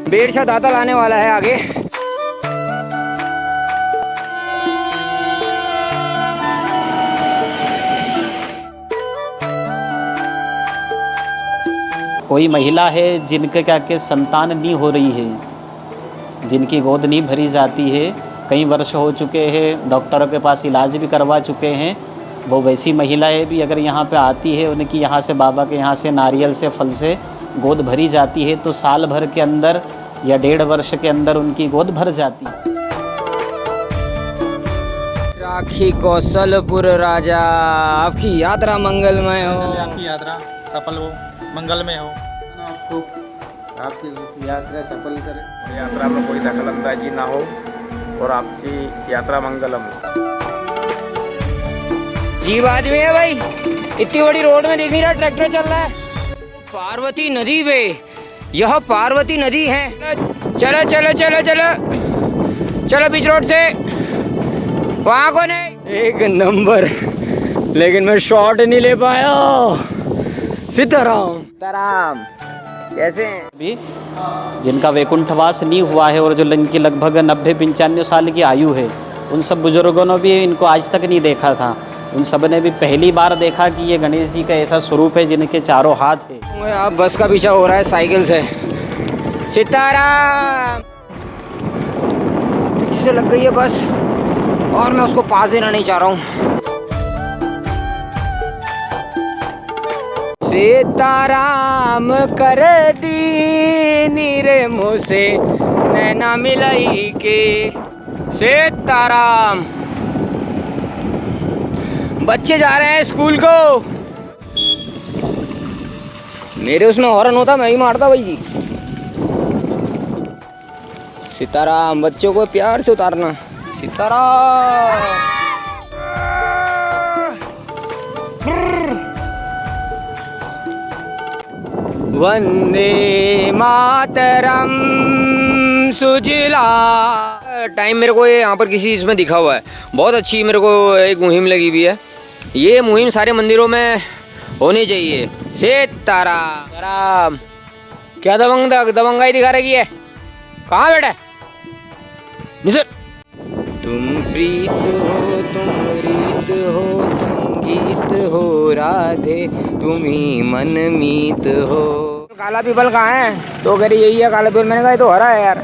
बेरछा दाता लाने वाला है आगे। कोई महिला है जिनके क्या के संतान नहीं हो रही है, जिनकी गोद नहीं भरी जाती है, कई वर्ष हो चुके हैं, डॉक्टरों के पास इलाज भी करवा चुके हैं, वो वैसी महिलाएं भी अगर यहाँ पे आती है, उनकी यहाँ से बाबा के यहाँ से नारियल से फल से गोद भरी जाती है तो साल भर के अंदर या 1.5 वर्ष के अंदर उनकी गोद भर जाती है। राखी कौशलपुर राजा, आपकी यात्रा मंगलमय हो। आपकी यात्रा सफल हो, मंगलमय हो। आपको आपकी यात्रा सफल करे, यात्रा में कोई दखलंदाजी ना हो और आपकी यात्रा मंगलम हो। जी बात में है भाई, इतनी बड़ी रोड में देख नहीं रहा ट्रैक्टर चल रहा है। पार्वती नदी पे, यह पार्वती नदी है। चलो चलो चलो चलो चलो बीच रोड से, वहाँ कौन है? एक नंबर, लेकिन मैं शॉट नहीं ले पाया। सीताराम सीताराम कैसे हैं? अभी जिनका वैकुंठवास नहीं हुआ है और जो इनकी लगभग 90-95 साल की आयु है, उन सब बुजुर्गों ने भी इनको आज तक नहीं देखा था। उन सब ने भी पहली बार देखा कि ये गणेश जी का ऐसा स्वरूप है जिनके चारों हाथ है। आप बस का पीछा हो रहा है साइकिल से। सीताराम पीछे से लग गई है बस और मैं उसको पास देना नहीं चाह रहा हूँ। सीताराम कर दी नीरे मुँह से नैना मिलाई के। सीताराम बच्चे जा रहे हैं स्कूल को। मेरे उसमें हॉर्न होता मैं ही मारता भाई जी। सीताराम बच्चों को प्यार से उतारना। सीताराम वंदे मातरम सुजला। टाइम मेरे को यहाँ पर किसी इसमें दिखा हुआ है, बहुत अच्छी मेरे को एक मुहिम लगी हुई है। ये मुहिम सारे मंदिरों में होनी चाहिए। सीताराम क्या दबंगाई दिखा रही है? कहाँ बैठा है? तुम प्रीत हो, तुम रीत हो, संगीत हो राधे, तुम ही मन मीत हो। काला पीपल कहाँ है? तो कह रही यही है काला पीपल। मैंने कहा ये तो हरा है यार।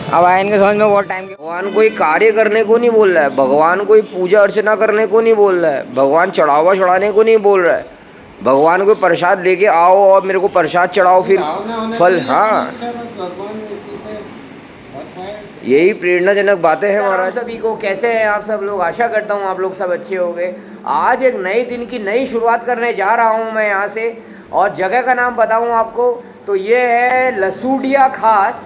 अब आए इनके समझ में बहुत टाइम। भगवान कोई कार्य करने को नहीं बोल रहा है, भगवान कोई पूजा अर्चना करने को नहीं बोल रहा है, भगवान चढ़ावा चढ़ाने को नहीं बोल रहा है। भगवान को प्रसाद लेके आओ और मेरे को प्रसाद चढ़ाओ फिर फल। हाँ यही प्रेरणाजनक बातें हैं महाराज। सभी को कैसे हैं आप सब लोग? आशा करता हूँ आप लोग सब अच्छे होंगे। आज एक नए दिन की नई शुरुआत करने जा रहा हूँ मैं यहाँ से, और जगह का नाम बताऊँ आपको तो ये है लसूडिया खास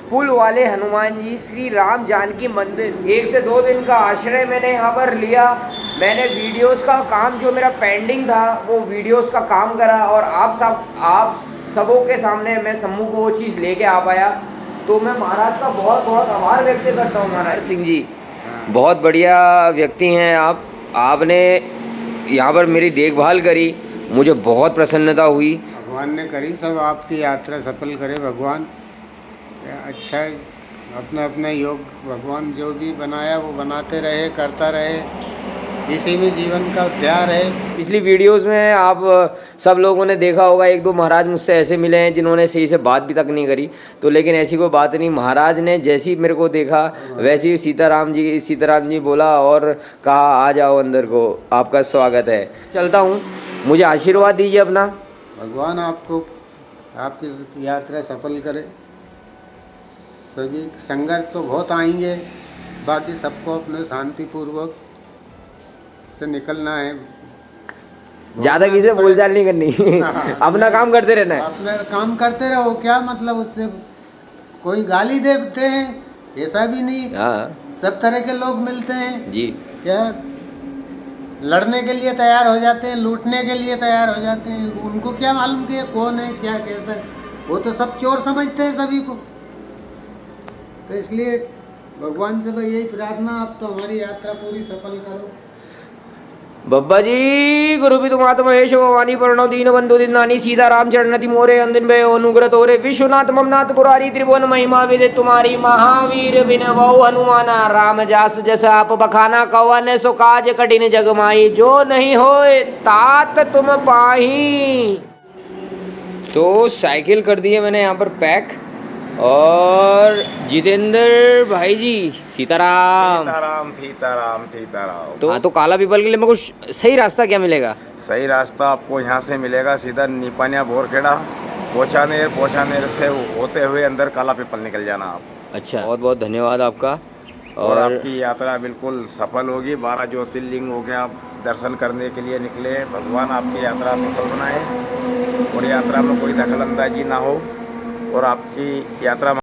पुल वाले हनुमान जी श्री राम जानकी मंदिर। 1 से 2 दिन का आश्रय मैंने यहाँ पर लिया। मैंने वीडियोस का काम जो मेरा पेंडिंग था वो वीडियोस का काम करा और आप सबों के सामने मैं सम्मू को वो चीज़ लेके आ पाया। तो मैं महाराज का बहुत बहुत आभार व्यक्त करता हूँ। महाराज सिंह जी बहुत बढ़िया व्यक्ति हैं आप। आपने यहाँ पर मेरी देखभाल करी, मुझे बहुत प्रसन्नता हुई। भगवान ने करी, सब आपकी यात्रा सफल करे भगवान। अच्छा है, अपना अपना योग भगवान जो भी बनाया वो बनाते रहे, करता रहे, इसी में जीवन का ध्यान है। पिछली वीडियोस में आप सब लोगों ने देखा होगा 1-2 महाराज मुझसे ऐसे मिले हैं जिन्होंने सही से बात भी तक नहीं करी। तो लेकिन ऐसी कोई बात नहीं, महाराज ने जैसी मेरे को देखा वैसे ही सीताराम जी बोला और कहा आ जाओ अंदर को, आपका स्वागत है। चलता हूँ, मुझे आशीर्वाद दीजिए अपना। भगवान आपको आपकी यात्रा सफल करे। सभी संघर्ष तो बहुत आएंगे, बाकी सबको अपने शांतिपूर्वक से निकलना है। ज़्यादा किसी से बोलचाल नहीं करनी। अपना काम करते रहना है। अपना काम करते रहो, क्या मतलब उससे कोई गाली देते हैं ऐसा भी नहीं। सब तरह के लोग मिलते हैं जी, क्या लड़ने के लिए तैयार हो जाते हैं, लूटने के लिए तैयार हो जाते हैं। उनको क्या मालूम कि कौन है क्या कैसा है? वो तो सब चोर समझते हैं सभी को। तो इसलिए भगवान से भाई यही प्रार्थना, आप तो हमारी यात्रा पूरी सफल करो। बब्बा जी गुरु तुम महेश भवानी प्रणव दीन बंधु दिन नानी सीता राम चरणति मोरे अंदिन भय अनुग्रत होरे विश्वनाथ ममनाथ पुरारी त्रिभुवन महिमा विदे तुम्हारी महावीर बिन बहु हनुमाना राम जास जस आप बखाना कवन सो काज कठिन जग माही जो नहीं होए तात तुम पाही। तो साइकिल कर दी है मैंने यहाँ पर पैक। और जितेंद्र भाई जी सीताराम। सीताराम सीताराम सीताराम। तो हाँ, तो काला पीपल के लिए मेरे को सही रास्ता क्या मिलेगा? सही रास्ता आपको यहाँ से मिलेगा, सीधा निपानिया बोरखेड़ा पोचानेर से होते हुए अंदर काला पीपल निकल जाना आप। अच्छा, बहुत बहुत धन्यवाद आपका। और आपकी यात्रा बिल्कुल सफल होगी। 12 ज्योतिर्लिंग हो गया, आप दर्शन करने के लिए निकले, भगवान आपकी यात्रा सफल बनाए और यात्रा में कोई दखल अंदाजी ना हो और आपकी यात्रा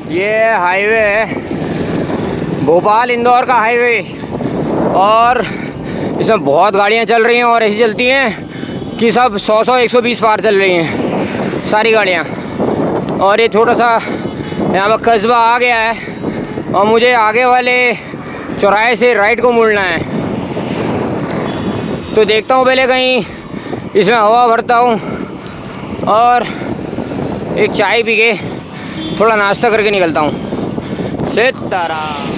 ये हाईवे है, भोपाल इंदौर का हाईवे, और इसमें बहुत गाड़ियाँ चल रही हैं और ऐसी चलती हैं कि सब 100 120 पार चल रही हैं सारी गाड़ियाँ। और ये छोटा सा यहाँ पर कस्बा आ गया है और मुझे आगे वाले चौराहे से राइट को मुड़ना है। तो देखता हूँ पहले कहीं इसमें हवा भरता हूँ और एक चाय पी के थोड़ा नाश्ता करके निकलता हूँ। सीताराम।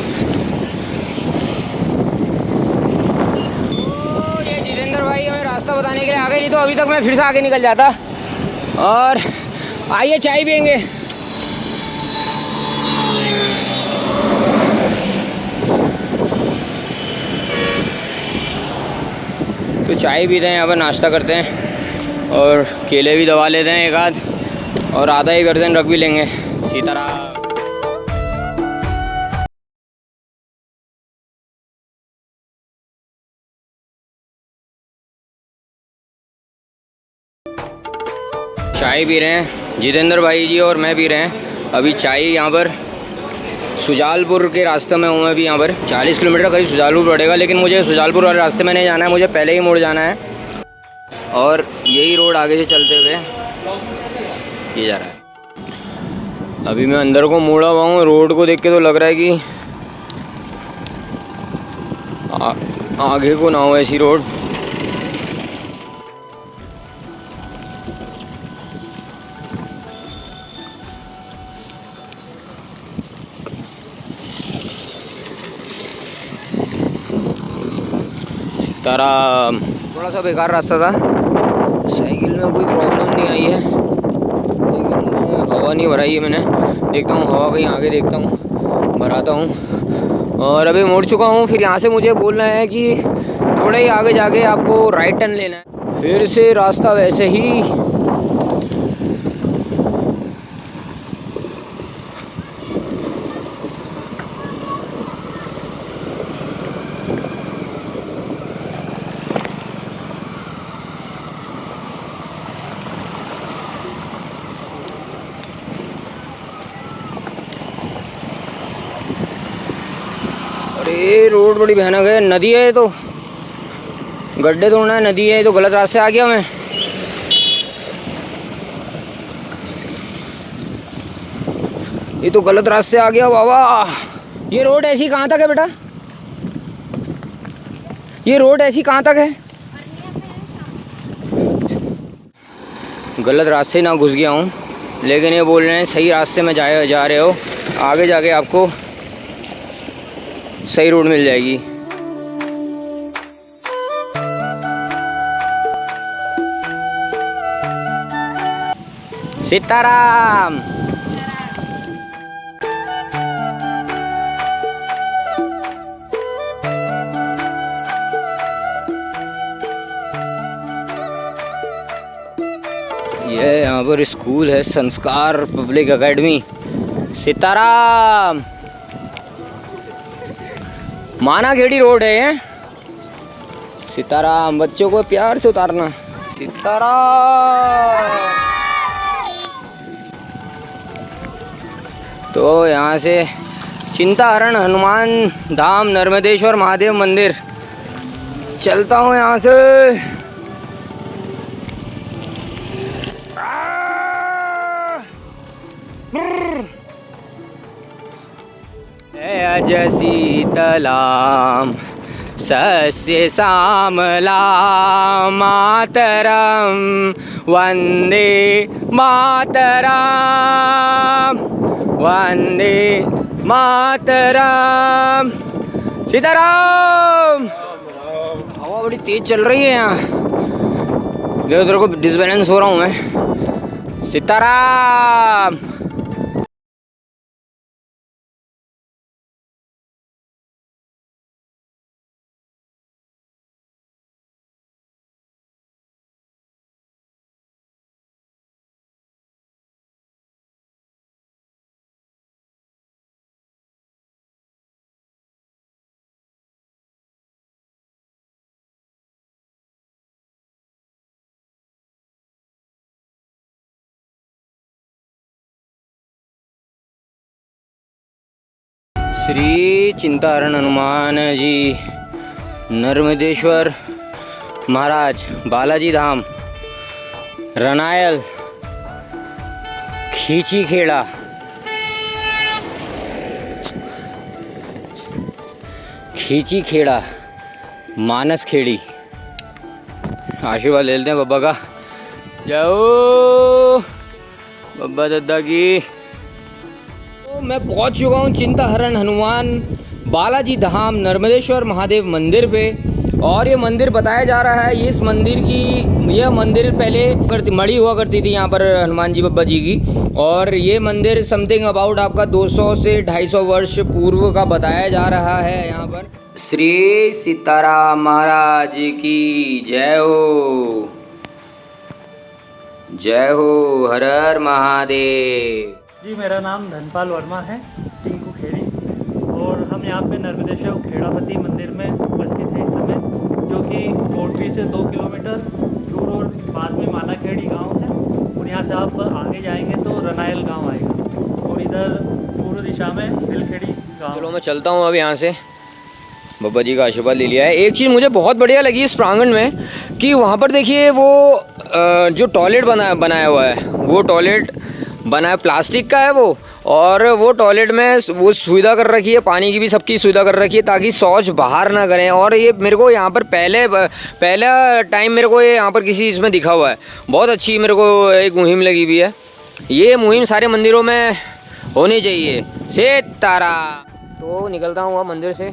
ये जितेंद्र भाई हमें रास्ता बताने के लिए आ गए, नहीं तो अभी तक मैं फिर से आगे निकल जाता। और आइए चाय पियेंगे। तो चाय पीते हैं, यहाँ पर नाश्ता करते हैं और केले भी दबा लेते हैं एक आध, और आधा ही दर्जन रख भी लेंगे। सीताराम। चाय पी रहे हैं जितेंद्र भाई जी और मैं पी रहे हैं अभी चाय। यहाँ पर सुजालपुर के रास्ते में हूँ मैं अभी। यहाँ पर 40 किलोमीटर करीब सुजालपुर पड़ेगा, लेकिन मुझे सुजालपुर वाले रास्ते में नहीं जाना है, मुझे पहले ही मुड़ जाना है। और यही रोड आगे से चलते हुए ये जा रहा है। अभी मैं अंदर को मुड़ा हुआ हूँ। रोड को देख के तो लग रहा है कि आगे को ना हो ऐसी रोड। सीताराम। थोड़ा सा बेकार रास्ता था, साइकिल में कोई प्रॉब्लम नहीं आई है, लेकिन हवा नहीं भराई है मैंने। देखता हूँ हवा कहीं आगे देखता हूँ, भराता हूँ। और अभी मुड़ चुका हूँ। फिर यहाँ से मुझे बोलना है कि थोड़ा ही आगे जाके आपको राइट टर्न लेना है, फिर से रास्ता वैसे ही। अरे रोड बड़ी भयानक है, नदी है ये तो, गड्ढे तोड़ना है, नदी है ये तो। गलत रास्ते आ गया मैं। ये तो गलत रास्ते आ गया बाबा। ये रोड ऐसी कहाँ तक है बेटा? ये रोड ऐसी कहाँ तक है? गलत रास्ते ना घुस गया हूँ, लेकिन ये बोल रहे हैं सही रास्ते में जा रहे हो, आगे जाके आपको सही रोड मिल जाएगी। सीताराम। ये यहाँ पर स्कूल है, संस्कार पब्लिक एकेडमी। सीताराम। मानाखेड़ी रोड है ये। सीताराम। बच्चों को प्यार से उतारना। सीताराम। तो यहाँ से चिंताहरण हनुमान धाम नर्मदेश्वर महादेव मंदिर चलता हूँ यहाँ से। अज शीतलाम सस्य श्यामलां मातरं वन्दे मातरं वन्दे मातरं। सीताराम। हवा बड़ी तेज चल रही है यहाँ, इधर उधर को डिसबैलेंस हो रहा हूँ मैं। सीताराम। श्री चिंताहरण हनुमान जी नर्मदेश्वर महाराज बालाजी धाम रनायल खींची खेड़ा मानस खेड़ी। आशीर्वाद ले लेते हैं बब्बा का। जाओ बब्बा दादा की। तो मैं पहुंच चुका हूं चिंताहरण हनुमान बालाजी धाम नर्मदेश्वर महादेव मंदिर पे। और ये मंदिर बताया जा रहा है, ये इस मंदिर की, यह मंदिर पहले मड़ी हुआ करती थी यहाँ पर हनुमान जी बब्बा जी की। और ये मंदिर समथिंग अबाउट आपका 200 से 250 वर्ष पूर्व का बताया जा रहा है यहाँ पर। श्री सीताराम महाराज की जय हो, जय हो, हर हर महादेव। जी मेरा नाम धनपाल वर्मा है, टिंकू खेड़ी, और हम यहाँ पे नर्मदेश्वर खेड़ापति मंदिर में उपस्थित हैं इस समय, जो कि कोटरी से 2 किलोमीटर दूर और पास में मानाखेड़ी गांव है। और यहाँ से आप आगे जाएंगे तो रनायल गांव आएगा, और इधर पूर्व दिशा में हिलखेड़ी गांव। चलो मैं चलता हूँ अब यहाँ से। बब्बा जी का आशीर्वाद ले लिया है। एक चीज़ मुझे बहुत बढ़िया लगी इस प्रांगण में कि वहाँ पर देखिए वो जो टॉयलेट बनाया हुआ है, वो टॉयलेट बना है, प्लास्टिक का है वो। और वो टॉयलेट में वो सुविधा कर रखी है, पानी की भी सबकी सुविधा कर रखी है ताकि शौच बाहर ना करें। और ये मेरे को यहाँ पर पहला टाइम मेरे को ये यहाँ पर किसी इसमें दिखा हुआ है। बहुत अच्छी मेरे को एक मुहिम लगी हुई है। ये मुहिम सारे मंदिरों में होनी चाहिए। सीताराम। तो निकलता हूँ मंदिर से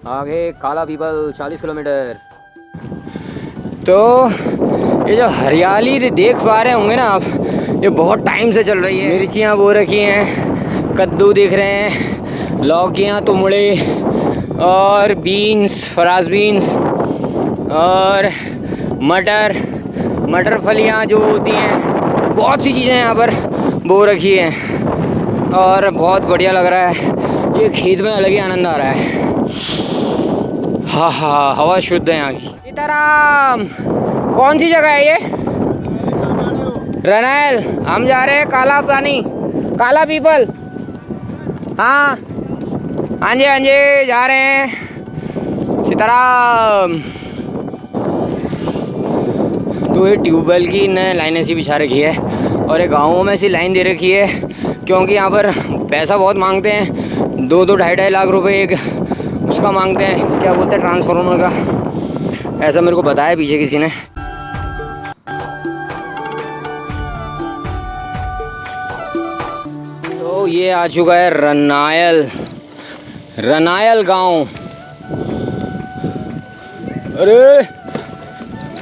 आगे, काला पीपल 40 किलोमीटर। तो ये जो हरियाली देख पा रहे होंगे ना आप, ये बहुत टाइम से चल रही है। मिर्चियाँ बो रखी हैं, कद्दू दिख रहे हैं, लौकियाँ, तुमड़े और बीन्स, फराज बीन्स और मटर फलियाँ जो होती हैं, बहुत सी चीज़ें यहाँ पर बो रखी हैं और बहुत बढ़िया लग रहा है। ये खेत में अलग ही आनंद आ रहा है। हाँ हाँ, हवा शुद्ध है यहाँ की। सीताराम, कौन सी जगह है ये? रनायल। हम जा रहे हैं काला पानी, काला पीपल। हाँ हाँ जी जा रहे हैं। सीताराम। तो ये ट्यूबवेल की नए लाइनें सी बिछा रखी है और ये गाँवों में सी लाइन दे रखी है, क्योंकि यहाँ पर पैसा बहुत मांगते हैं। 2-2 ढाई लाख रुपए एक उसका मांगते हैं, क्या बोलते हैं, ट्रांसफार्मर का। ऐसा मेरे को बताया पीछे किसी ने। तो ये आ चुका है रनायल गांव। अरे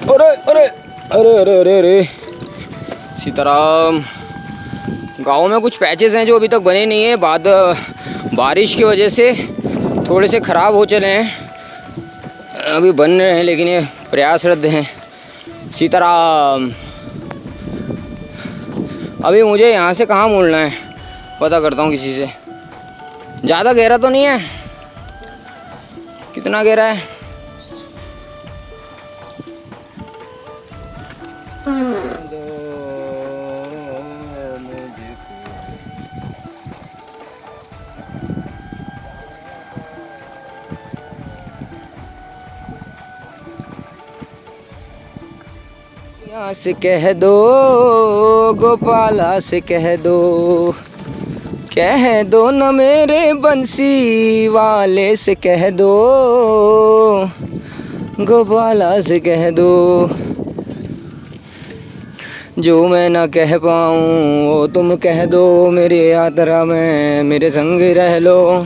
अरे अरे अरे अरे अरे अरे सीताराम। गांव में कुछ पैचेस हैं जो अभी तक बने नहीं है, बाद बारिश की वजह से थोड़े से ख़राब हो चले हैं, अभी बन रहे हैं, लेकिन ये प्रयासरत हैं। सीताराम। अभी मुझे यहाँ से कहाँ मुड़ना है, पता करता हूँ किसी से। ज़्यादा गहरा तो नहीं है? कितना गहरा है? यहाँ से कह दो, गोपाला से कह दो न मेरे बंसी वाले से कह दो, गोपाला से कह दो। जो मैं ना कह पाऊँ वो तुम कह दो, मेरी यात्रा में मेरे संग रह लो।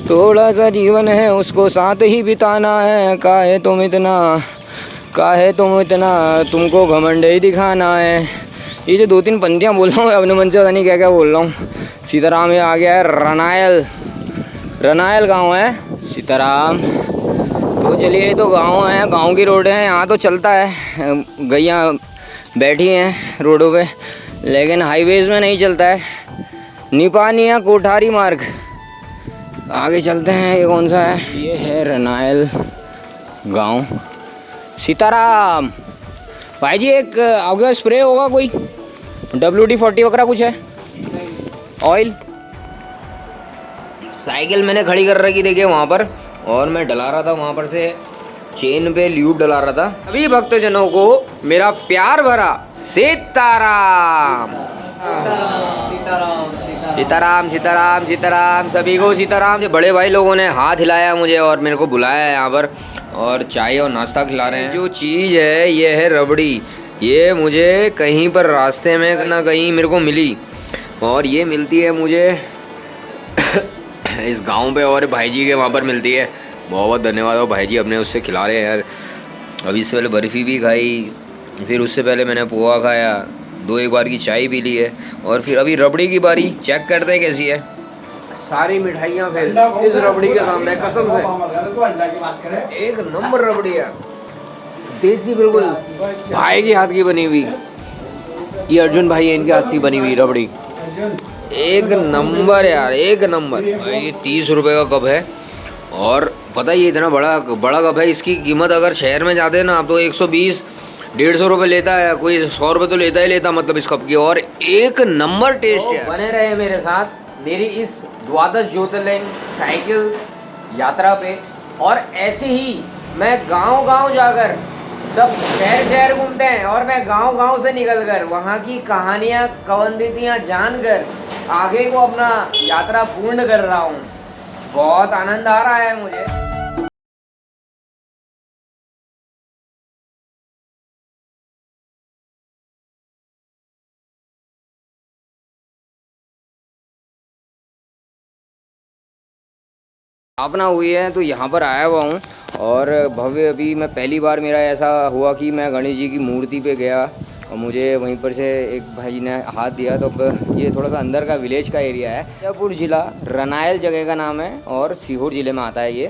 थोड़ा सा जीवन है उसको साथ ही बिताना है, काहे तुम इतना तुमको घमंड ही दिखाना है। ये जो 2-3 पंक्तियाँ बोल रहा हूँ अपने मन से, पता नहीं क्या क्या बोल रहा हूँ। सीताराम। ये आ गया है रनायल गांव है सीताराम। तो चलिए, तो गांव है, गांव की रोड है, यहाँ तो चलता है, गैया बैठी हैं रोडों पे, लेकिन हाईवेज में नहीं चलता है। निपानिया कोठारी मार्ग। आगे चलते हैं, ये कौन सा है? ये है रनायल गांव। सीताराम। भाई जी, एक आपके स्प्रे होगा कोई, WD-40 वगैरह कुछ है? ऑयल। साइकिल मैंने खड़ी कर रखी, देखिए वहाँ पर, और मैं डला रहा था वहाँ पर से चेन पे ल्यूब डला रहा था। सभी भक्तजनों को मेरा प्यार भरा सीताराम। सीताराम सीताराम सीताराम, सभी को सीताराम। बड़े भाई लोगों ने हाथ हिलाया मुझे और मेरे को बुलाया है यहाँ पर, और चाय और नाश्ता खिला रहे हैं। जो चीज़ है ये है रबड़ी। ये मुझे कहीं पर रास्ते में ना कहीं मेरे को मिली, और ये मिलती है मुझे इस गांव पे, और भाई जी के वहाँ पर मिलती है। बहुत बहुत धन्यवाद, और भाई जी अपने उससे खिला रहे हैं यार। अभी इससे पहले बर्फ़ी भी खाई, फिर उससे पहले मैंने पोहा खाया, 2-1 बार की चाय पी ली है, और फिर अभी रबड़ी की बारी। चेक करते हैं कैसी है। सारी मिठाइयाँ फेल इस रबड़ी के सामने, कसम से एक नंबर रबड़ी है, देसी बिल्कुल, भाई के हाथ की बनी हुई। ये अर्जुन भाई है, इनके हाथ की बनी हुई रबड़ी, एक नंबर यार, एक नंबर। ये 30 रुपये का कप है, और पता है ये इतना बड़ा कप है, इसकी कीमत अगर शहर में जाते हैं ना आप तो 120-150 रुपये लेता है, कोई 100 रुपये तो लेता ही लेता, मतलब इस कप की। और एक नंबर टेस्ट है। बने रहे मेरे साथ मेरी इस द्वादश ज्योतिर्लिंग साइकिल यात्रा पे, और ऐसे ही मैं गांव-गांव जाकर, सब शहर घूमते हैं, और मैं गांव-गांव से निकलकर वहाँ की कहानियाँ, कवंदितियाँ जानकर आगे को अपना यात्रा पूर्ण कर रहा हूँ। बहुत आनंद आ रहा है मुझे। स्थापना हुई है तो यहाँ पर आया हुआ हूँ। और भव्य अभी मैं पहली बार मेरा ऐसा हुआ कि मैं गणेश जी की मूर्ति पे गया और मुझे वहीं पर से एक भाई ने हाथ दिया। तो अब ये थोड़ा सा अंदर का विलेज का एरिया है। जयपुर जिला रनायल जगह का नाम है और सीहोर ज़िले में आता है ये।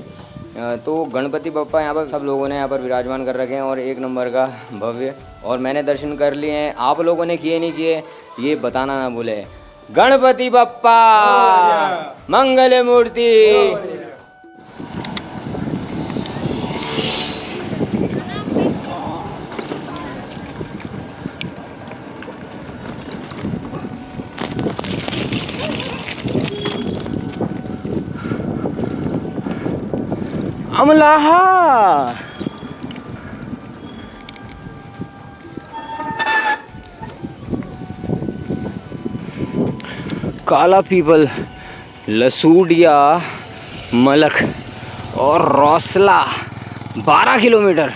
तो गणपति बप्पा यहाँ पर सब लोगों ने यहाँ पर विराजमान कर रखे हैं और एक नंबर का भव्य। और मैंने दर्शन कर लिए हैं, आप लोगों ने किए नहीं किए ये बताना ना भूले। गणपति बप्पा मंगल मूर्ति। अमलाहा काला पीपल, लसूडिया, मलक और रौसला 12 किलोमीटर।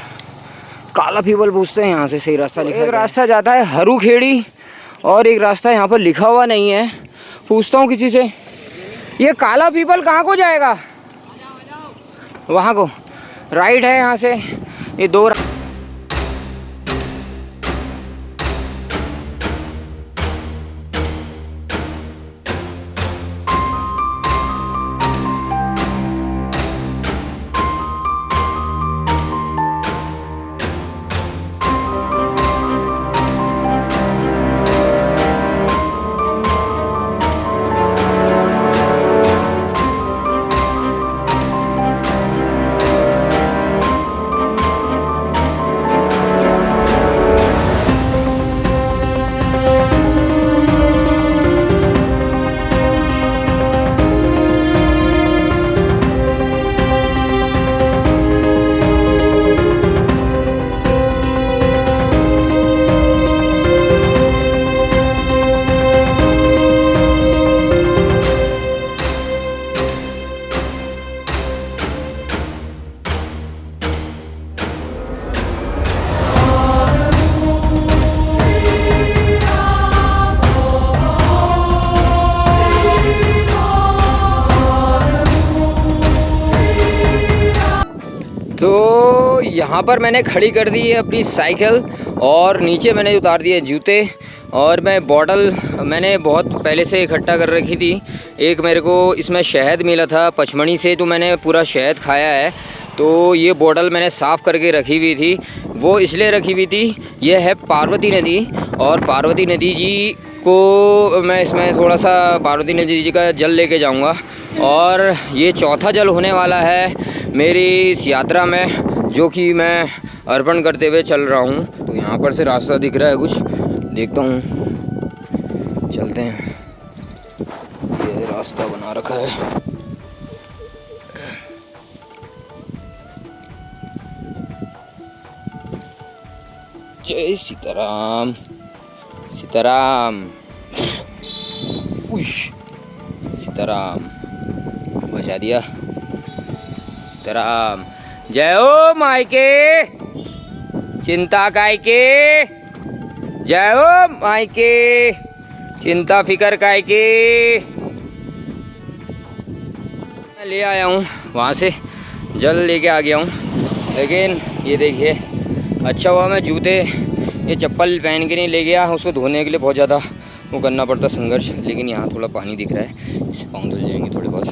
काला पीपल पूछते हैं यहाँ से सही रास्ता लिखा है। एक रास्ता जाता है हरू खेड़ी और एक रास्ता यहाँ पर लिखा हुआ नहीं है। पूछता हूँ किसी से, ये काला पीपल कहाँ को जाएगा? वहाँ को राइट है यहाँ से। ये दो तो यहाँ पर मैंने खड़ी कर दी है अपनी साइकिल और नीचे मैंने उतार दिए जूते। और मैं बॉटल मैंने बहुत पहले से इकट्ठा कर रखी थी। एक मेरे को इसमें शहद मिला था पचमणी से, तो मैंने पूरा शहद खाया है। तो ये बॉटल मैंने साफ़ करके रखी हुई थी। वो इसलिए रखी हुई थी, ये है पार्वती नदी और पार्वती नदी जी को मैं इसमें थोड़ा सा पार्वती नदी जी का जल लेके जाऊंगा। और ये चौथा जल होने वाला है मेरी इस यात्रा में, जो कि मैं अर्पण करते हुए चल रहा हूँ। तो यहाँ पर से रास्ता दिख रहा है कुछ, देखता हूँ, चलते हैं। ये रास्ता बना रखा है। जय सीताराम। सीताराम, उश, सीताराम, बचा दिया। सीताराम, जय हो मायके, चिंता काय के, जय हो मायके, चिंता फिकर काय के। मैं ले आया हूँ वहाँ से, जल लेके आ गया हूँ। लेकिन ये देखिए, अच्छा हुआ मैं जूते ये चप्पल पहन के नहीं ले गया, उसको धोने के लिए बहुत ज़्यादा वो करना पड़ता संघर्ष। लेकिन यहाँ थोड़ा पानी दिख रहा है, इससे पाँव धुल जाएंगे थोड़े बहुत।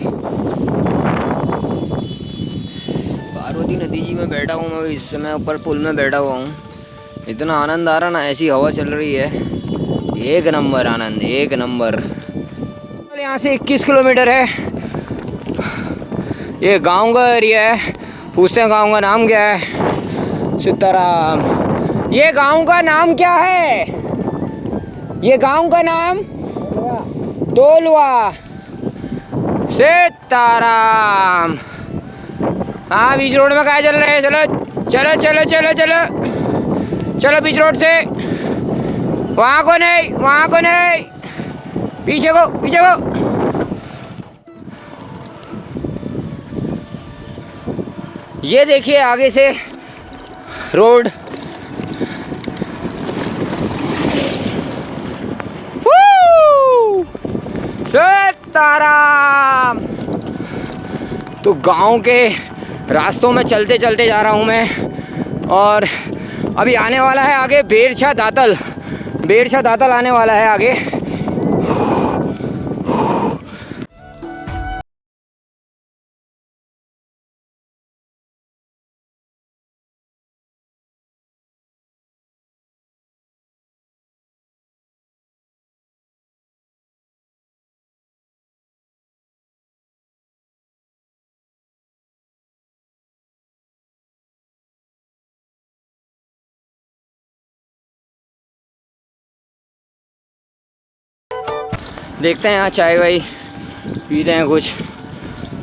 पार्वती नदी जी में बैठा हूँ मैं इस समय, ऊपर पुल में बैठा हुआ हूँ। इतना आनंद आ रहा ना, ऐसी हवा चल रही है, एक नंबर आनंद, एक नंबर। यहाँ से 21 किलोमीटर है। ये गांव का एरिया है। पूछते हैं गांव का नाम क्या है। सीताराम, ये गांव का नाम क्या है? ये गांव का नाम तोलवा। सीताराम। हाँ, बीच रोड में कहाँ चल रहे हैं? चलो चलो चलो चलो चलो चलो, बीच रोड से। वहाँ को नहीं, वहाँ को नहीं, पीछे को, पीछे को। ये देखिए आगे से रोड। सीताराम। तो गांव के रास्तों में चलते चलते जा रहा हूं मैं। और अभी आने वाला है आगे बेरछा दातल आने वाला है आगे। देखते हैं यहाँ चाय वाय पीते हैं कुछ।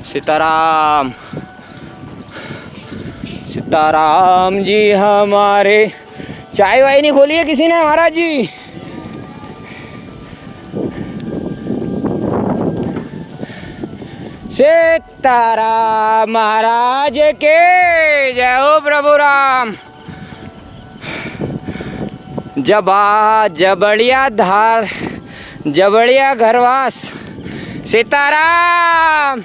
सीताराम जी हमारे। चाय वाय नहीं खोली है किसी ने महाराज जी? सीताराम महाराज के जय हो प्रभु राम। जबड़िया घरवास। सीताराम।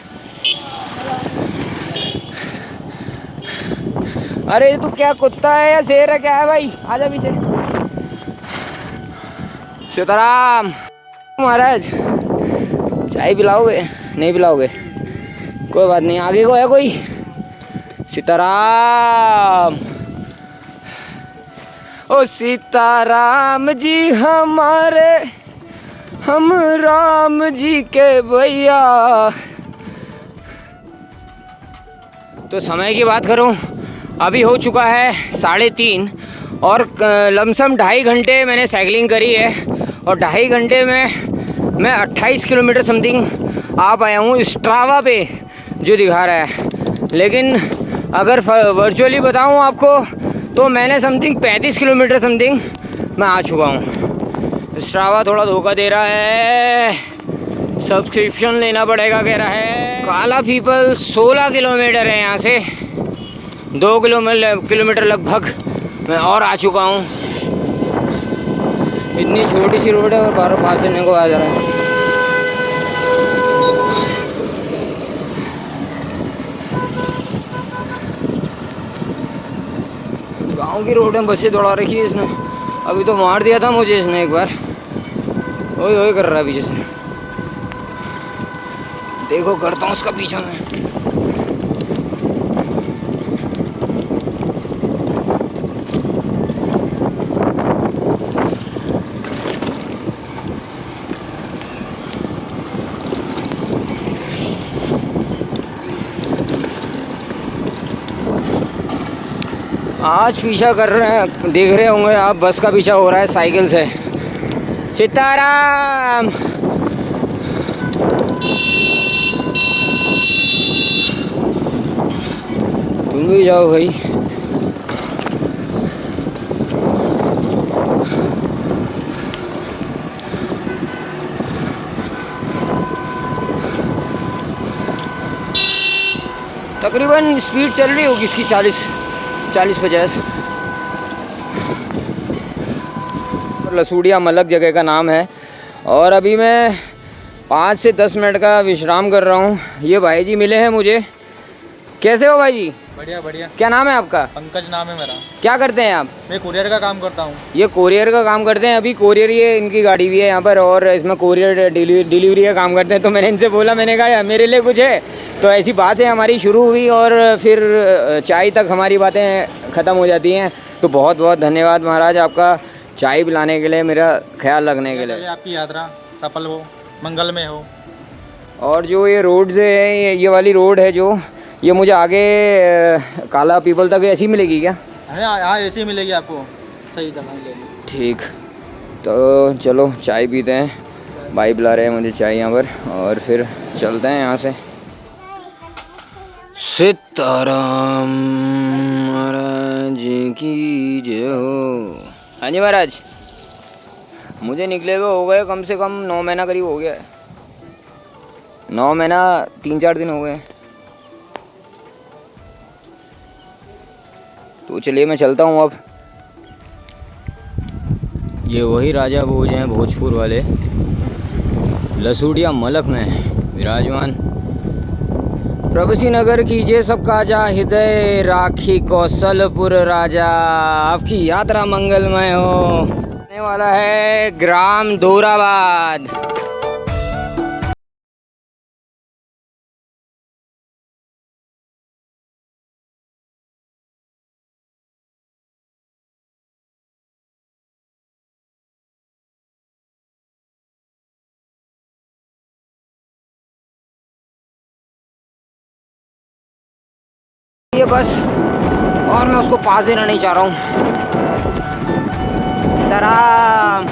अरे तू क्या कुत्ता है या शेर है, क्या है भाई? आजा पीछे। सीताराम महाराज, चाय पिलाओगे? नहीं पिलाओगे? कोई बात नहीं, आगे को है कोई? सीताराम। ओ सीताराम जी हमारे, हम राम जी के भैया। तो समय की बात करूं, अभी हो चुका है 3:30 और लमसम 2.5 घंटे मैंने साइकिलिंग करी है। और 2.5 घंटे में मैं 28 किलोमीटर समथिंग आ पाया हूँ स्ट्रावा पे जो दिखा रहा है। लेकिन अगर वर्चुअली बताऊँ आपको तो मैंने समथिंग 35 किलोमीटर समथिंग मैं आ चुका हूँ। स्ट्रावा थोड़ा धोखा दे रहा है, सब्सक्रिप्शन लेना पड़ेगा कह रहा है। काला पीपल 16 किलोमीटर है यहाँ से, 2 किलोमीटर लगभग मैं और आ चुका हूँ। इतनी छोटी सी रोड है और बार पास देने को आ जा रहा है। गांव की रोड में बसें दौड़ा रखी है इसने। अभी तो मार दिया था मुझे इसने एक बार। ओए ओए कर रहा है पीछे से। देखो करता हूँ उसका पीछा मैं। आज पीछा कर रहे हैं, देख रहे होंगे आप, बस का पीछा हो रहा है साइकिल से। सीताराम। तुम भी जाओ भाई। तकरीबन स्पीड चल रही होगी इसकी 40-50। लसूड़िया मलक जगह का नाम है। और अभी मैं 5 से 10 मिनट का विश्राम कर रहा हूँ। ये भाई जी मिले हैं मुझे। कैसे हो भाई जी? बढ़िया बढ़िया। क्या नाम है आपका? पंकज नाम है मेरा। क्या करते हैं आप? मैं कुरियर का काम करता हूँ। ये कोरियर का काम करते हैं। अभी कोरियर, ये इनकी गाड़ी भी है यहाँ पर और इसमें कोरियर डिलीवरी का काम करते हैं। तो मैंने इनसे बोला, मैंने कहा मेरे लिए कुछ है। तो ऐसी बातें हमारी शुरू हुई और फिर चाय तक हमारी बातें ख़त्म हो जाती हैं। तो बहुत बहुत धन्यवाद महाराज आपका, चाय पिलाने के लिए, मेरा ख्याल रखने के लिए। आपकी यात्रा सफल हो, मंगल में हो। और जो ये रोड से है, ये वाली रोड है जो, ये मुझे आगे काला पीपल तक ऐसी मिलेगी क्या? हाँ ऐसी मिलेगी आपको, सही जगह मिलेगी। ठीक, तो चलो चाय पीते हैं। भाई बुला रहे हैं मुझे चाय यहाँ पर, और फिर चलते हैं यहाँ से। सीताराम महाराज की जय हो। हाँ जी महाराज, मुझे निकले हुए हो गए कम से कम 9 महीना करीब हो गया है। 9 महीना 3-4 दिन हो गए। तो चलिए मैं चलता हूँ अब। ये वही राजा भोज हैं, भोजपुर वाले, लसूड़िया मलक में विराजमान। प्रभु श्री नगर कीजिए सबका जा हृदय राखी कौशलपुर राजा, आपकी यात्रा मंगलमय हो। आने वाला है ग्राम दोराबाद। ये बस, और मैं उसको पास देना नहीं चाह रहा हूँ। सीताराम।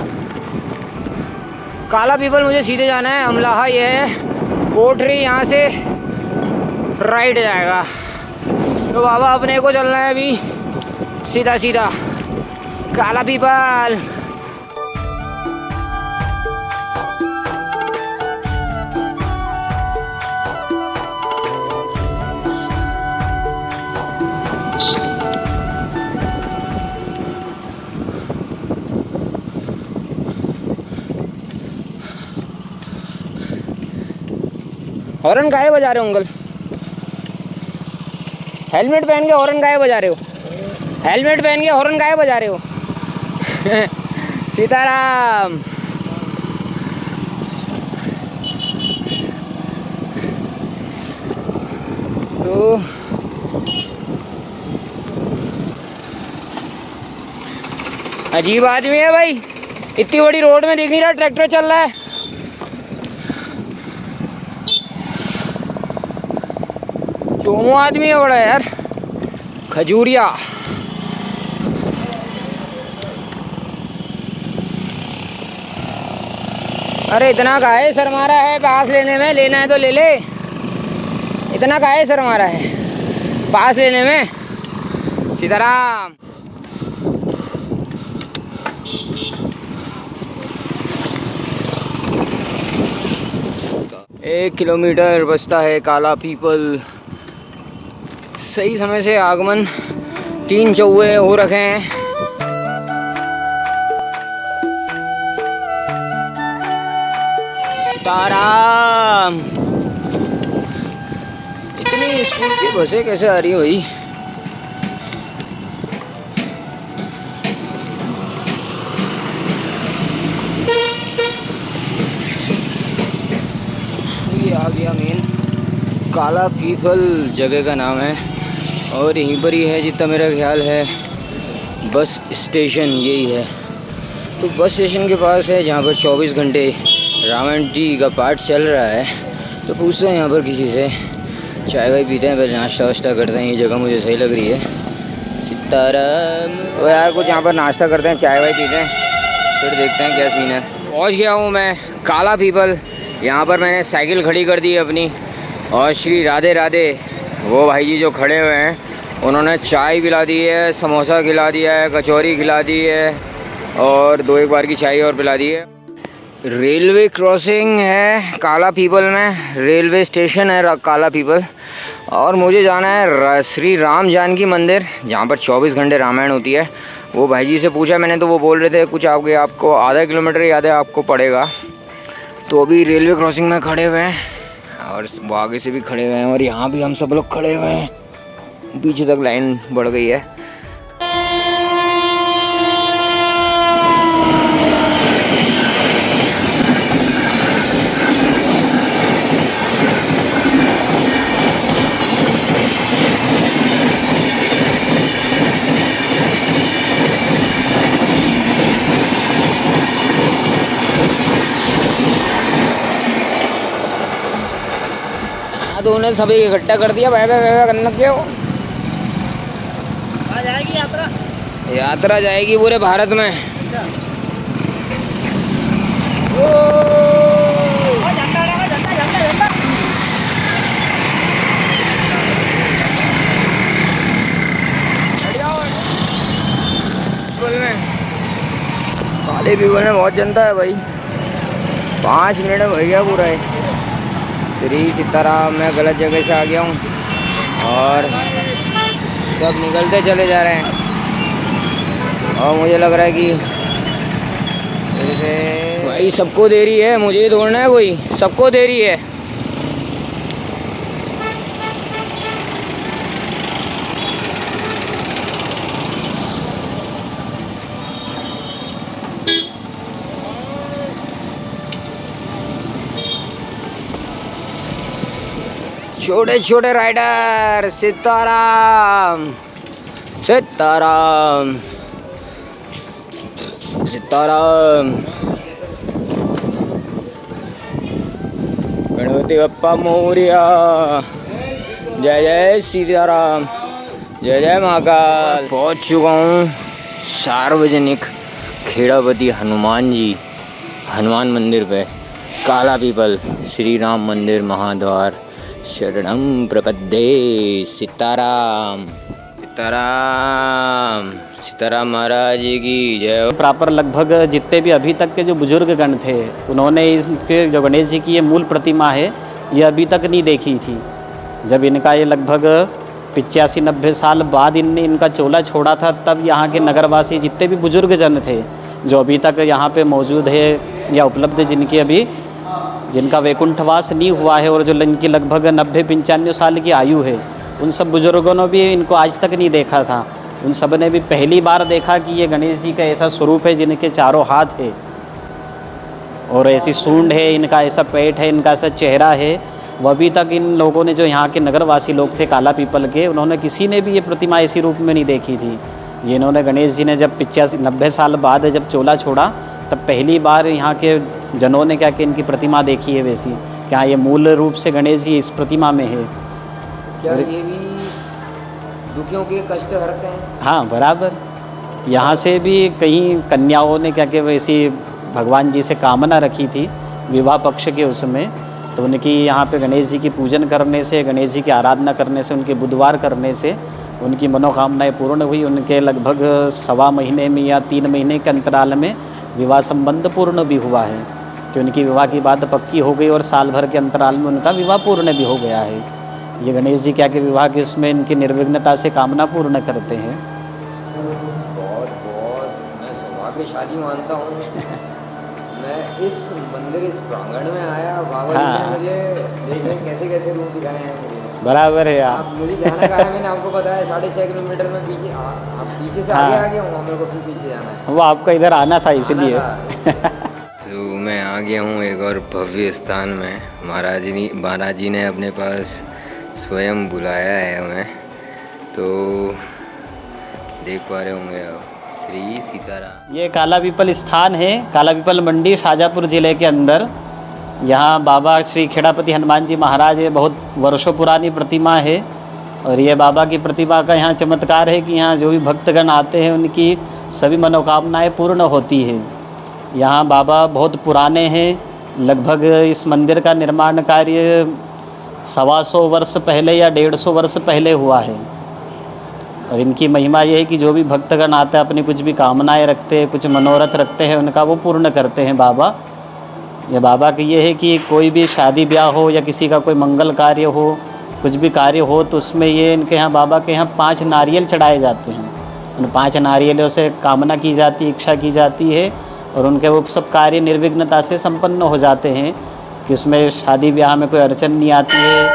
काला पीपल मुझे सीधे जाना है, अमलाहा ये है, कोठरी यहाँ से राइट जाएगा। तो बाबा अपने को चलना है अभी सीधा सीधा काला पीपल। हॉर्न काहे बजा रहे हो अंकल? हेलमेट पहन के हॉर्न काहे बजा रहे हो? हेलमेट पहन के हॉर्न काहे बजा रहे हो? सीताराम। तो अजीब आदमी है भाई, इतनी बड़ी रोड में दिख नहीं रहा ट्रैक्टर चल रहा है। चोमू आदमी है बड़ा यार, खजूरिया। अरे इतना काहे सर मारा है पास लेने में? लेना है तो ले ले, इतना काहे सर मारा है पास लेने में? सीताराम। 1 किलोमीटर बचता है काला पीपल। सही समय से आगमन, 3 चौवे हो रखे हैं। सीताराम। इतनी स्कूल की बसें कैसे आ रही हुई? ये आ गया मेन काला पीपल जगह का नाम है, और यहीं पर ही है जितना मेरा ख्याल है बस स्टेशन, यही है। तो बस स्टेशन के पास है जहाँ पर 24 घंटे रामायण जी का पाठ चल रहा है। तो पूछते हैं यहाँ पर किसी से, चाय वाय पीते हैं, पहले नाश्ता वाश्ता करते हैं। ये जगह मुझे सही लग रही है। सीताराम। तो यार कुछ यहाँ पर नाश्ता करते हैं, चाय वाय पीते हैं, फिर देखते हैं क्या सीन है। पहुँच गया हूँ मैं काला पीपल। यहाँ पर मैंने साइकिल खड़ी कर दी है अपनी, और श्री राधे राधे वो भाई जी जो खड़े हुए हैं उन्होंने चाय पिला दी है, समोसा खिला दिया है, कचौरी खिला दी है, और 2 एक बार की चाय और पिला दी है। रेलवे क्रॉसिंग है काला पीपल में, रेलवे स्टेशन है काला पीपल। और मुझे जाना है श्री राम जानकी मंदिर जहाँ पर 24 घंटे रामायण होती है। वो भाई जी से पूछा मैंने, तो वो बोल रहे थे कुछ आपको आधा किलोमीटर याद है आपको पड़ेगा। तो अभी रेलवे क्रॉसिंग में खड़े हुए हैं, और वो आगे से भी खड़े हुए हैं, और यहाँ भी हम सब लोग खड़े हुए हैं। पीछे तक लाइन बढ़ गई है। तो उन्हें सभी इकट्ठा कर दिया, वह करने लग गए हो। आ जाएगी यात्रा, यात्रा जाएगी पूरे भारत में। काले पीपल में बहुत जनता है भाई। 5 मिनट में भैया पूरा है। श्री सीताराम। मैं गलत जगह से आ गया हूँ, और सब निकलते चले जा रहे हैं, और मुझे लग रहा है कि जैसे भाई सबको देरी है, मुझे ही दौड़ना है, कोई सबको देरी है। छोटे छोटे राइडर सीताराम सीताराम सीताराम। गणपति बप्पा मोरया। जय जय सीताराम। जय जय महाकाल। पहुंच चुका हूँ सार्वजनिक खेड़ापति हनुमान मंदिर पे। काला पीपल श्री राम मंदिर महाद्वार शरणम प्रपद्ये। सीताराम सीताराम सीताराम महाराज जी की जय। प्रॉपर लगभग जितने भी अभी तक के जो बुजुर्ग गण थे उन्होंने इनके जो गणेश जी की ये मूल प्रतिमा है ये अभी तक नहीं देखी थी। जब इनका ये लगभग 85-90 साल बाद इनने इनका चोला छोड़ा था तब यहाँ के नगरवासी जितने भी बुजुर्ग जन थे जो अभी तक यहाँ पे मौजूद है या उपलब्ध जिनका वैकुंठवास नहीं हुआ है और जो इनकी लगभग 90-95 साल की आयु है उन सब बुजुर्गों ने भी इनको आज तक नहीं देखा था। उन सब ने भी पहली बार देखा कि ये गणेश जी का ऐसा स्वरूप है जिनके चारों हाथ है और ऐसी सूंड है, इनका ऐसा पेट है, इनका ऐसा चेहरा है। वो अभी तक इन लोगों ने जो यहाँ के नगरवासी लोग थे काला पीपल के उन्होंने किसी ने भी ये प्रतिमा ऐसी रूप में नहीं देखी थी। ये इन्होंने गणेश जी ने जब 85-90 साल बाद जब चोला छोड़ा तब पहली बार यहाँ के जनों ने क्या कि इनकी प्रतिमा देखी है वैसी क्या ये मूल रूप से गणेश जी इस प्रतिमा में है। क्या ये भी दुखियों के कष्ट हरते हैं? हाँ बराबर। यहाँ से भी कई कन्याओं ने क्या कि वैसी भगवान जी से कामना रखी थी विवाह पक्ष के उसमें, तो उनकी यहाँ पे गणेश जी की पूजन करने से, गणेश जी की आराधना करने से, उनके बुधवार करने से उनकी मनोकामनाएं पूर्ण हुई। उनके लगभग 1.25 महीने में या 3 महीने के अंतराल में विवाह संबंध पूर्ण भी हुआ है कि उनकी विवाह की बात पक्की हो गई और साल भर के अंतराल में उनका विवाह पूर्ण भी हो गया है। ये गणेश जी क्या के विवाह के उसमें इनकी निर्विघ्नता से कामना पूर्ण करते हैं। बहुत बहुत मैं सौभाग्यशाली मानता हूँ। मैं इस मंदिर इस प्रांगण में आया, बाबा जी ने मुझे देखने कैसे कैसे रूप दिखाए हैं मुझे। बराबर है आप मुझे जाना कहा है, मैंने आपको बताया 6.5 किलोमीटर में पीछे आप पीछे से आगे आ गया हूँ, मेरे को फिर पीछे जाना है। वो आपका इधर आना था इसलिए। तो मैं आ गया हूँ एक और भव्य स्थान में। महाराज जी ने अपने पास स्वयं बुलाया है हमें, तो देख पा रहे होंगे आप श्री सीताराम। ये काला पीपल स्थान है, काला पीपल मंडी शाजापुर ज़िले के अंदर। यहाँ बाबा श्री खेड़ापति हनुमान जी महाराज है, बहुत वर्षों पुरानी प्रतिमा है। और ये बाबा की प्रतिमा का यहाँ चमत्कार है कि यहाँ जो भी भक्तगण आते हैं उनकी सभी मनोकामनाएं पूर्ण होती है। यहाँ बाबा बहुत पुराने हैं, लगभग इस मंदिर का निर्माण कार्य 125 वर्ष पहले या 150 वर्ष पहले हुआ है। और इनकी महिमा ये है कि जो भी भक्तगण आते हैं अपनी कुछ भी कामनाएं रखते हैं, कुछ मनोरथ रखते हैं, उनका वो पूर्ण करते हैं बाबा। ये बाबा की ये है कि कोई भी शादी ब्याह हो या किसी का कोई मंगल कार्य हो, कुछ भी कार्य हो तो उसमें ये इनके यहाँ बाबा के यहाँ 5 नारियल चढ़ाए जाते हैं। उन 5 नारियलों से कामना की जाती है, इच्छा की जाती है और उनके वो सब कार्य निर्विघ्नता से संपन्न हो जाते हैं। कि उसमें शादी ब्याह में कोई अड़चन नहीं आती है,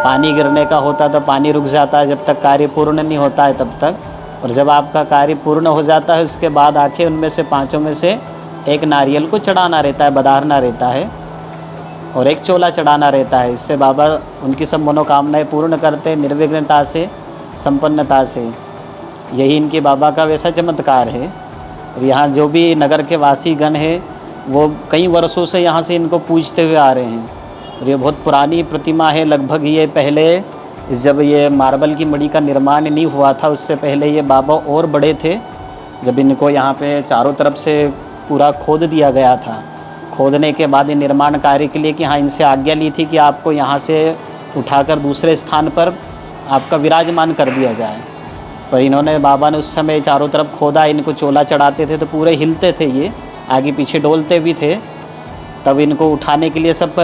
पानी गिरने का होता तो पानी रुक जाता है जब तक कार्य पूर्ण नहीं होता है तब तक। और जब आपका कार्य पूर्ण हो जाता है उसके बाद आके उनमें से 5 में से एक नारियल को चढ़ाना रहता है, बधारना रहता है और एक चोला चढ़ाना रहता है। इससे बाबा उनकी सब मनोकामनाएं पूर्ण करते हैं निर्विघ्नता से, संपन्नता से। यही इनके बाबा का वैसा चमत्कार है। और यहाँ जो भी नगर के वासी गण हैं वो कई वर्षों से यहाँ से इनको पूजते हुए आ रहे हैं। और ये बहुत पुरानी प्रतिमा है, लगभग ये पहले जब ये मार्बल की मणि का निर्माण नहीं हुआ था उससे पहले ये बाबा और बड़े थे। जब इनको यहाँ पे चारों तरफ से पूरा खोद दिया गया था, खोदने के बाद ये निर्माण कार्य के लिए कि हाँ इनसे आज्ञा ली थी कि आपको यहाँ से उठाकर दूसरे स्थान पर आपका विराजमान कर दिया जाए। पर इन्होंने बाबा ने उस समय चारों तरफ खोदा, इनको चोला चढ़ाते थे तो पूरे हिलते थे, ये आगे पीछे डोलते भी थे। तब इनको उठाने के लिए सब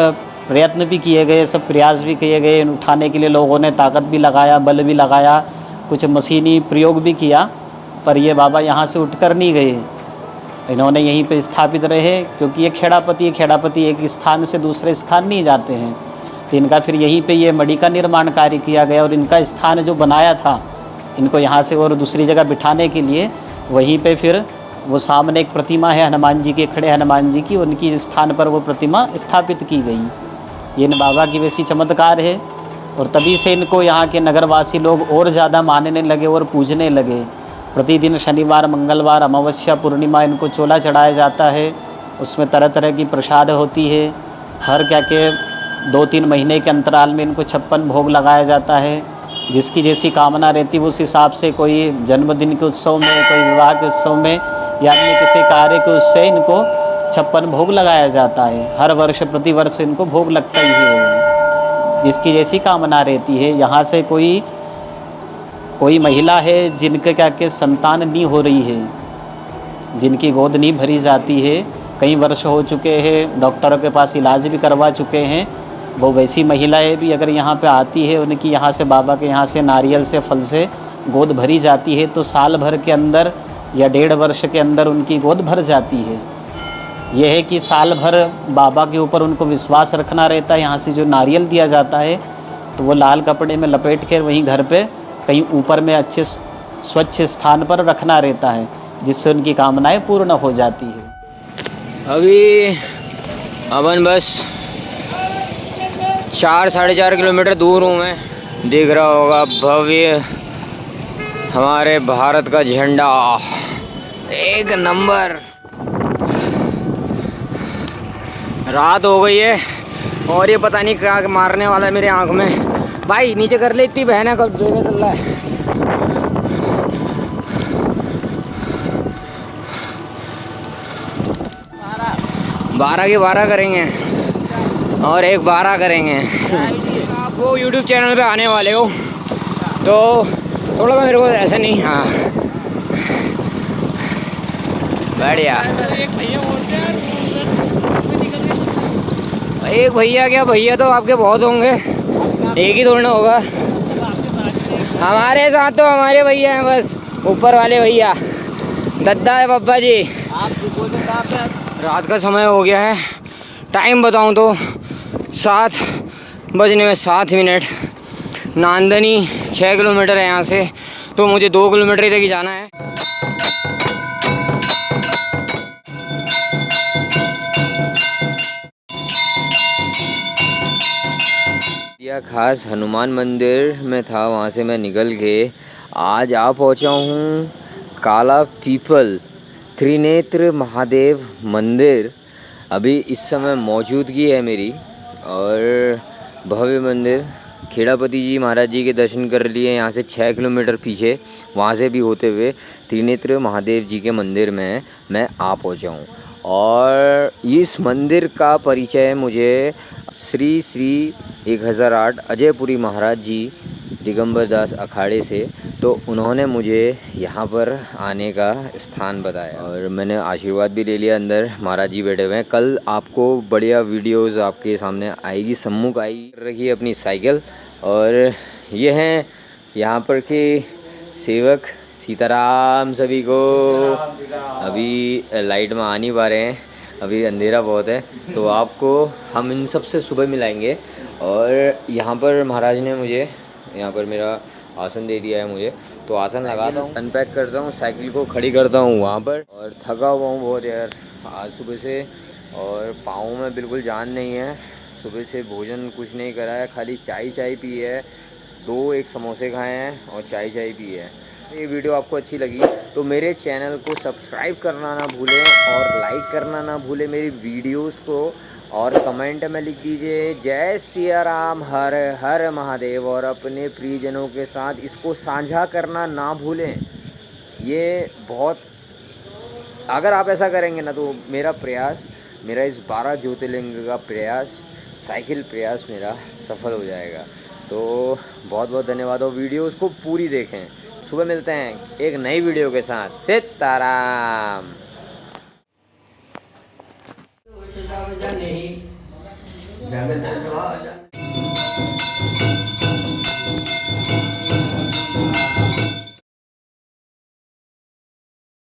प्रयत्न भी किए गए, सब प्रयास भी किए गए। उठाने के लिए लोगों ने ताकत भी लगाया, बल भी लगाया, कुछ मशीनी प्रयोग भी किया, पर ये बाबा यहाँ से उठकर नहीं गए। इन्होंने यहीं पे स्थापित रहे क्योंकि ये खेड़ापति एक स्थान से दूसरे स्थान नहीं जाते हैं। तो इनका फिर यहीं पे ये मणि का निर्माण कार्य किया गया और इनका स्थान जो बनाया था इनको यहाँ से और दूसरी जगह बिठाने के लिए, वहीं पे फिर वो सामने एक प्रतिमा है हनुमान जी के, खड़े हनुमान जी की, उनकी स्थान पर वो प्रतिमा स्थापित की गई। ये इन बाबा की वैसी चमत्कार है। और तभी से इनको यहाँ के नगरवासी लोग और ज़्यादा मानने लगे और पूजने लगे। प्रतिदिन शनिवार, मंगलवार, अमावस्या, पूर्णिमा इनको चोला चढ़ाया जाता है। उसमें तरह तरह की प्रसाद होती है। हर क्या के 2-3 महीने के अंतराल में इनको 56 भोग लगाया जाता है। जिसकी जैसी कामना रहती है उस हिसाब से, कोई जन्मदिन के उत्सव में, कोई विवाह के उत्सव में या अन्य किसी कार्य के उत्सव इनको 56 भोग लगाया जाता है। हर वर्ष प्रतिवर्ष इनको भोग लगता ही है, जिसकी जैसी कामना रहती है। यहाँ से कोई महिला है जिनके क्या के संतान नहीं हो रही है, जिनकी गोद नहीं भरी जाती है, कई वर्ष हो चुके हैं, डॉक्टरों के पास इलाज भी करवा चुके हैं, वो वैसी महिलाएं भी अगर यहाँ पे आती है, उनकी यहाँ से बाबा के यहाँ से नारियल से, फल से गोद भरी जाती है, तो साल भर के अंदर या 1.5 वर्ष के अंदर उनकी गोद भर जाती है। यह है कि साल भर बाबा के ऊपर उनको विश्वास रखना रहता है। यहाँ से जो नारियल दिया जाता है तो वो लाल कपड़े में लपेट कर वहीं घर पे कहीं ऊपर में अच्छे स्वच्छ स्थान पर रखना रहता है, जिससे उनकी कामनाएं पूर्ण हो जाती है। अभी अपन बस 4-4.5 किलोमीटर दूर हूँ मैं। दिख रहा होगा भव्य हमारे भारत का झंडा, एक नंबर। रात हो गई है और ये पता नहीं क्या मारने वाला है मेरे आँख में। भाई नीचे कर ले, इतनी बहन है, कब बेगा चल रहा है। बारह के 12 करेंगे और एक 12 करेंगे। आप वो YouTube चैनल पे आने वाले हो तो थोड़ा सा मेरे को ऐसा नहीं, हाँ बढ़िया। एक भैया क्या, भैया तो आपके बहुत होंगे, एक ही थोड़ा होगा। हमारे साथ तो हमारे भैया हैं बस, ऊपर वाले भैया दद्दा है पप्पा जी। रात का समय हो गया है, टाइम बताऊं तो 7 बजने में 7 मिनट। नांदनी 6 किलोमीटर है यहाँ से, तो मुझे 2 किलोमीटर तक ही जाना है। यह खास हनुमान मंदिर में था, वहाँ से मैं निकल के आज आ पहुँचा हूँ काला पीपल त्रिनेत्र महादेव मंदिर। अभी इस समय मौजूदगी है मेरी, और भव्य मंदिर। खेड़ापति जी महाराज जी के दर्शन कर लिए यहाँ से 6 किलोमीटर पीछे, वहाँ से भी होते हुए त्रिनेत्र महादेव जी के मंदिर में मैं आ पहुँचा हूँ। और इस मंदिर का परिचय मुझे श्री 1008 अजयपुरी महाराज जी दिगंबर दास अखाड़े से, तो उन्होंने मुझे यहाँ पर आने का स्थान बताया और मैंने आशीर्वाद भी ले लिया। अंदर महाराज जी बैठे हुए हैं। कल आपको बढ़िया वीडियोस आपके सामने आएगी। सम्मुख आई रखी अपनी साइकिल, और ये हैं यहाँ पर के सेवक। सीताराम सभी को। अभी लाइट में आ नहीं पा रहे हैं, अभी अंधेरा बहुत है, तो आपको हम इन सब से सुबह मिलाएंगे। और यहाँ पर महाराज ने मुझे यहाँ पर मेरा आसन दे दिया है मुझे, तो आसन लगाता हूँ, अनपैक करता हूँ, साइकिल को खड़ी करता हूँ वहाँ पर। और थका हुआ हूँ बहुत यार आज सुबह से, और पाँव में बिल्कुल जान नहीं है। सुबह से भोजन कुछ नहीं करा है, खाली चाय पी है, 1 समोसे खाए हैं और चाय पी है। ये वीडियो आपको अच्छी लगी तो मेरे चैनल को सब्सक्राइब करना ना भूलें और लाइक करना ना भूलें मेरी वीडियोस को, और कमेंट में लिख दीजिए जय सिया राम, हर हर महादेव, और अपने प्रियजनों के साथ इसको साझा करना ना भूलें। ये बहुत, अगर आप ऐसा करेंगे ना तो मेरा प्रयास, मेरा इस 12 ज्योतिर्लिंग का प्रयास, साइकिल प्रयास मेरा सफल हो जाएगा। तो बहुत बहुत धन्यवाद, और वीडियोस को पूरी देखें। सुबह मिलते हैं एक नई वीडियो के साथ। सीताराम। नहीं